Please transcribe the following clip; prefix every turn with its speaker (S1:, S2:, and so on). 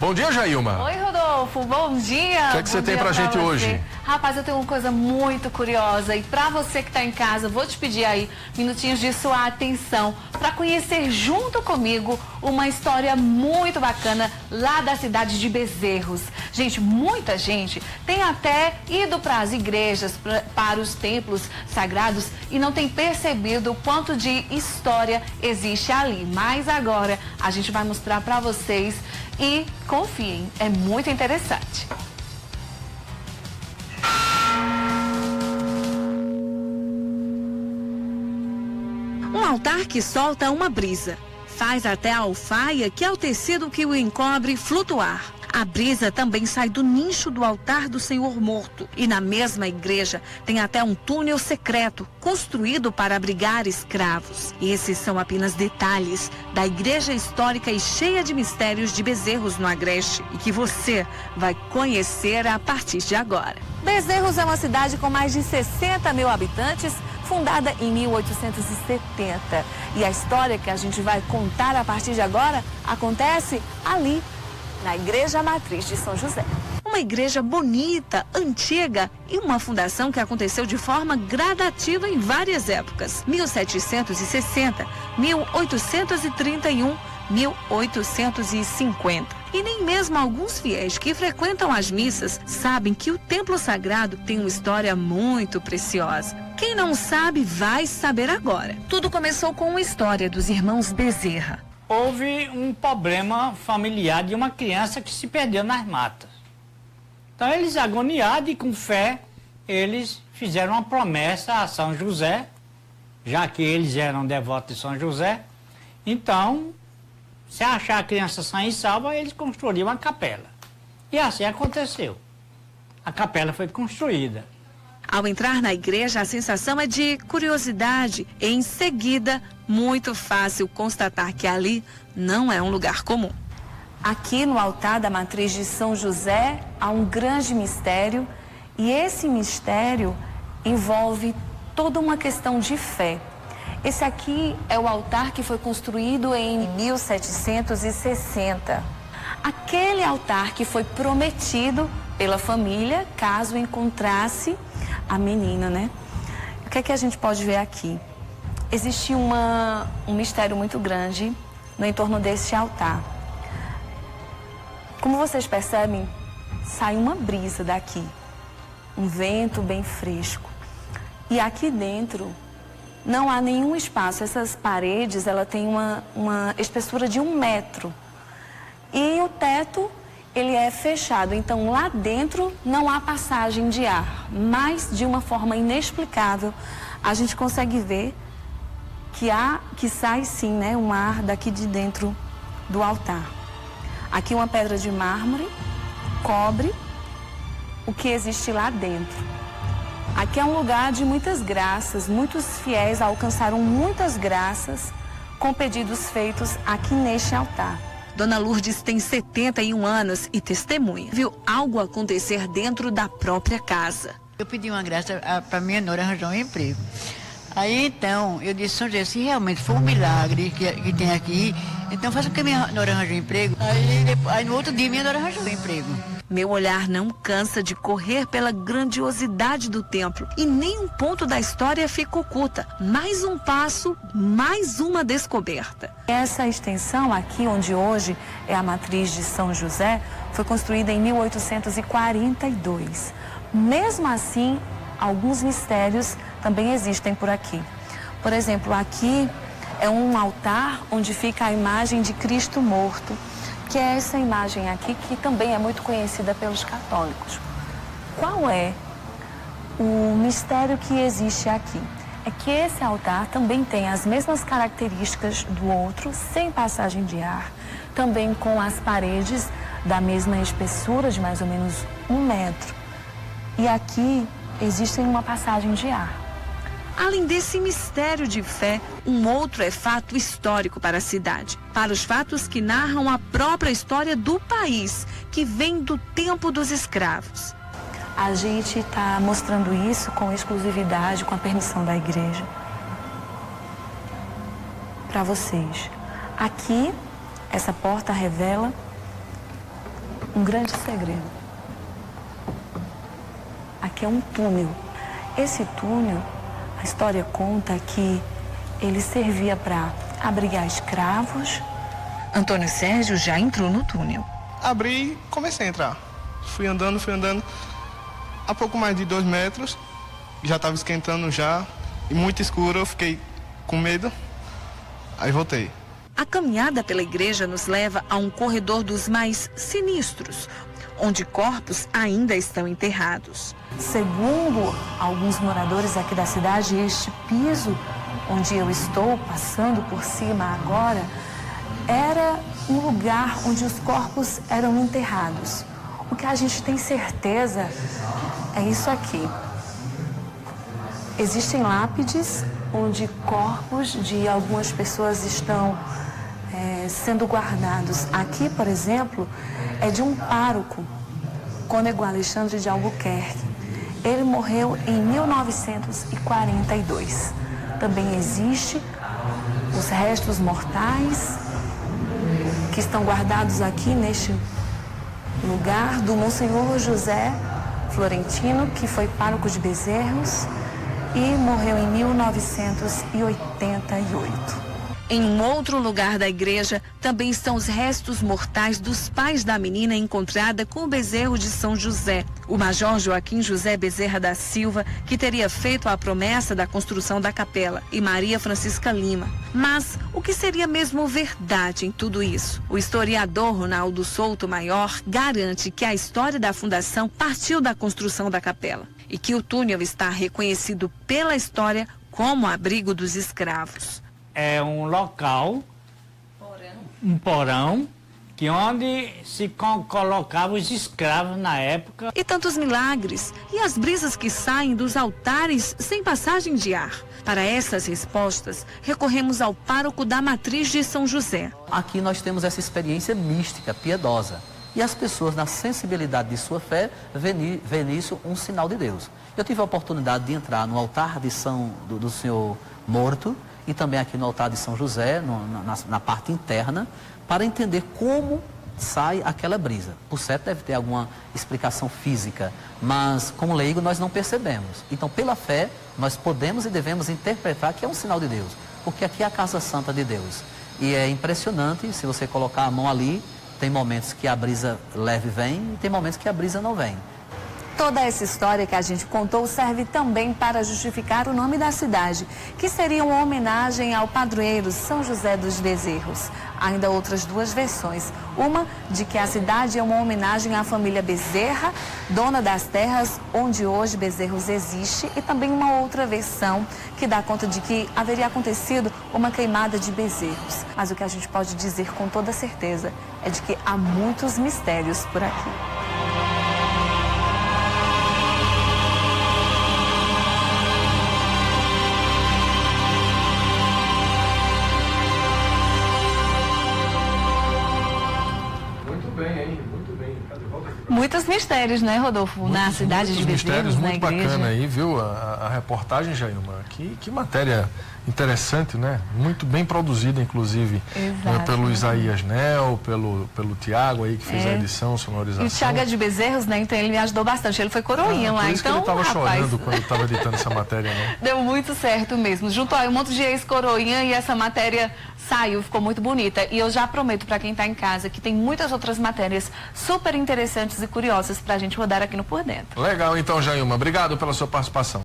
S1: Bom dia, Jailma.
S2: Oi, Rodolfo. Bom dia.
S1: O que é que você tem pra gente hoje?
S2: Rapaz, eu tenho uma coisa muito curiosa e pra você que tá em casa, vou te pedir aí minutinhos de sua atenção pra conhecer junto comigo uma história muito bacana lá da cidade de Bezerros. Gente, muita gente tem até ido para as igrejas, para os templos sagrados e não tem percebido o quanto de história existe ali. Mas agora a gente vai mostrar pra vocês e confiem, é muito interessante.
S3: Um altar que solta uma brisa. Faz até a alfaia, que é o tecido que o encobre, flutuar. A brisa também sai do nicho do altar do Senhor morto. E na mesma igreja tem até um túnel secreto, construído para abrigar escravos. E esses são apenas detalhes da igreja histórica e cheia de mistérios de Bezerros no Agreste. E que você vai conhecer a partir de agora.
S2: Bezerros é uma cidade com mais de 60 mil habitantes, fundada em 1870. E a história que a gente vai contar a partir de agora acontece ali, na Igreja Matriz de São José.
S3: Uma igreja bonita, antiga e uma fundação que aconteceu de forma gradativa em várias épocas. 1760, 1831, 1850. E nem mesmo alguns fiéis que frequentam as missas sabem que o templo sagrado tem uma história muito preciosa. Quem não sabe vai saber agora. Tudo começou com uma história dos irmãos Bezerra.
S4: Houve um problema familiar de uma criança que se perdeu nas matas. Então eles, agoniados e com fé, eles fizeram uma promessa a São José, já que eles eram devotos de São José. Então, se achar a criança sã e salva, eles construíram uma capela. E assim aconteceu. A capela foi construída.
S3: Ao entrar na igreja, a sensação é de curiosidade. Em seguida, muito fácil constatar que ali não é um lugar comum.
S2: Aqui no altar da Matriz de São José há um grande mistério e esse mistério envolve toda uma questão de fé. Esse aqui é o altar que foi construído em 1760. Aquele altar que foi prometido pela família caso encontrasse a menina, né? O que é que a gente pode ver aqui? Existe um mistério muito grande no entorno desse altar. Como vocês percebem, sai uma brisa daqui, um vento bem fresco. E aqui dentro não há nenhum espaço. Essas paredes, ela tem uma espessura de 1 metro. E o teto, ele é fechado, então lá dentro não há passagem de ar, mas de uma forma inexplicável a gente consegue ver que sai sim, né, um ar daqui de dentro do altar. Aqui uma pedra de mármore cobre o que existe lá dentro. Aqui é um lugar de muitas graças, muitos fiéis alcançaram muitas graças com pedidos feitos aqui neste altar.
S3: Dona Lourdes tem 71 anos e testemunha. Viu algo acontecer dentro da própria casa.
S5: Eu pedi uma graça para minha nora arranjar um emprego. Aí então, eu disse, São José, se realmente for um milagre que tem aqui, então faça com que minha nora arranje um emprego. Aí no outro dia minha nora arranjou um emprego.
S3: Meu olhar não cansa de correr pela grandiosidade do templo e nenhum ponto da história fica oculta. Mais um passo, mais uma descoberta.
S2: Essa extensão aqui, onde hoje é a Matriz de São José, foi construída em 1842. Mesmo assim, alguns mistérios também existem por aqui. Por exemplo, aqui é um altar onde fica a imagem de Cristo morto, que é essa imagem aqui que também é muito conhecida pelos católicos. Qual é o mistério que existe aqui? É que esse altar também tem as mesmas características do outro, sem passagem de ar, também com as paredes da mesma espessura, de mais ou menos 1 metro. E aqui existe uma passagem de ar.
S3: Além desse mistério de fé, um outro é fato histórico para a cidade. Para os fatos que narram a própria história do país, que vem do tempo dos escravos.
S2: A gente está mostrando isso com exclusividade, com a permissão da igreja. Para vocês. Aqui, essa porta revela um grande segredo. Aqui é um túnel. Esse túnel, a história conta que ele servia para abrigar escravos.
S3: Antônio Sérgio já entrou no túnel.
S6: Abri e comecei a entrar. Fui andando. A pouco mais de 2 metros, já estava esquentando já, e muito escuro, eu fiquei com medo, aí voltei.
S3: A caminhada pela igreja nos leva a um corredor dos mais sinistros, onde corpos ainda estão enterrados.
S2: Segundo alguns moradores aqui da cidade, este piso onde eu estou passando por cima agora era um lugar onde os corpos eram enterrados. O que a gente tem certeza é isso aqui. Existem lápides onde corpos de algumas pessoas estão sendo guardados. Aqui, por exemplo, é de um pároco, Cônego Alexandre de Albuquerque. Ele morreu em 1942. Também existe os restos mortais que estão guardados aqui neste lugar do Monsenhor José Florentino, que foi pároco de Bezerros e morreu em 1988.
S3: Em um outro lugar da igreja, também estão os restos mortais dos pais da menina encontrada com o bezerro de São José. O major Joaquim José Bezerra da Silva, que teria feito a promessa da construção da capela, e Maria Francisca Lima. Mas o que seria mesmo verdade em tudo isso? O historiador Ronaldo Souto Maior garante que a história da fundação partiu da construção da capela e que o túnel está reconhecido pela história como abrigo dos escravos.
S4: É um local, um porão, que onde se colocavam os escravos na época.
S3: E tantos milagres e as brisas que saem dos altares sem passagem de ar. Para essas respostas, recorremos ao pároco da Matriz de São José.
S7: Aqui nós temos essa experiência mística, piedosa. E as pessoas, na sensibilidade de sua fé, veem nisso um sinal de Deus. Eu tive a oportunidade de entrar no altar de do Senhor Morto, e também aqui no altar de São José, na parte interna, para entender como sai aquela brisa. Por certo, deve ter alguma explicação física, mas como leigo nós não percebemos. Então, pela fé, nós podemos e devemos interpretar que é um sinal de Deus, porque aqui é a casa santa de Deus. E é impressionante, se você colocar a mão ali, tem momentos que a brisa leve vem e tem momentos que a brisa não vem.
S2: Toda essa história que a gente contou serve também para justificar o nome da cidade, que seria uma homenagem ao padroeiro São José dos Bezerros. Há ainda outras duas versões. Uma de que a cidade é uma homenagem à família Bezerra, dona das terras onde hoje Bezerros existe, e também uma outra versão que dá conta de que haveria acontecido uma queimada de bezerros. Mas o que a gente pode dizer com toda certeza é de que há muitos mistérios por aqui. Muitos mistérios, né, Rodolfo? Na cidade de Bezerros, na igreja.
S1: Muito bacana aí, viu? A reportagem, Jailma. Que matéria interessante, né? Muito bem produzida, inclusive. Pelo Isaías Nel, pelo Tiago aí, que fez a edição, sonorização.
S2: E o Tiago é de Bezerros, né? Então ele me ajudou bastante. Ele foi coroinha lá.
S1: Por isso
S2: então,
S1: que ele estava chorando quando estava editando essa matéria, né?
S2: Deu muito certo mesmo. Juntou aí um monte de ex-coroinha e essa matéria saiu, ficou muito bonita. E eu já prometo para quem está em casa que tem muitas outras matérias super interessantes e curiosas para a gente rodar aqui no Por Dentro.
S1: Legal, então, Jailma. Obrigado pela sua participação.